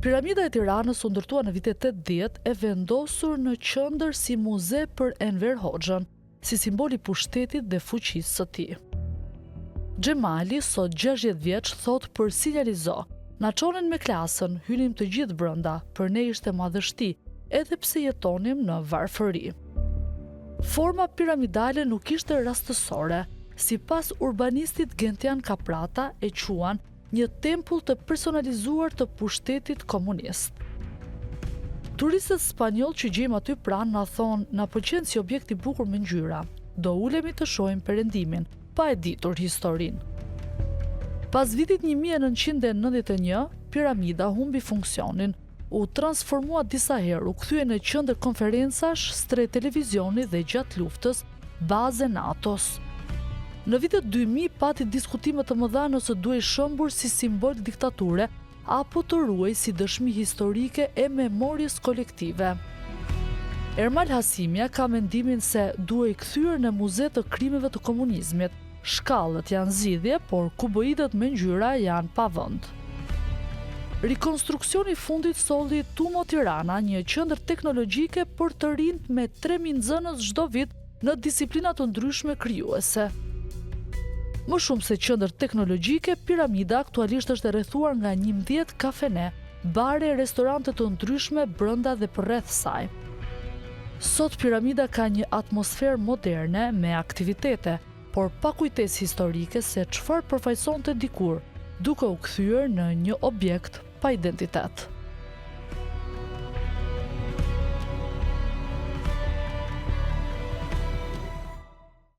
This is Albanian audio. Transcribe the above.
Piramida e Tiranës u ndërtua në vitet 80 e vendosur në qendër si muze për Enver Hoxhën, si simboli pushtetit dhe fuqisë së tij. Xhemali, sot 60 vjeç, thot për sinjalizo: "Na çonin me klasën, hynim të gjithë brenda, për ne ishte madhështi, edhe pse jetonim në varfëri." Forma piramidale nuk ishte rastësore. Sipas urbanistit Gentian Kaprata, e quan një tempull të personalizuar të pushtetit komunist. Turistët spanjoll që gjejmë aty pranë na thonë, "Na pëlqen si objekt i bukur me ngjyra. Do ulemi të shohim perëndimin, pa e ditur historinë." Pas vitit 1991, piramida humbi funksionin, u transformua disa herë, u kthye në qendër konferencash, stre televizioni dhe gjatë luftës baze NATO-s. Në vitet 2000 pati diskutime të mëdha nëse duhej shëmbur si simbol diktature apo të ruhej si dëshmi historike e memorjes kolektive. Ermal Hasimja ka mendimin se duhej kthyer në muze të krimeve të komunizmit. Shkallët janë zgjidhje, por kuboidet me ngjyra janë pa vend. Rikonstruksioni i fundit solli Tumo Tirana, një qendër teknologjike për të rinjt me 3000 nxënës çdo vit në disiplina të ndryshme krijuese. Më shumë se qendër teknologjike, piramida aktualisht është e rrethuar nga 11 kafene, bare e restorante të ndryshme brenda dhe përreth saj. Sot piramida ka një atmosferë moderne me aktivitete, por pa kujtesë historike se çfarë përfaqësonte dikur, duke u kthyer në një objekt pa identitet.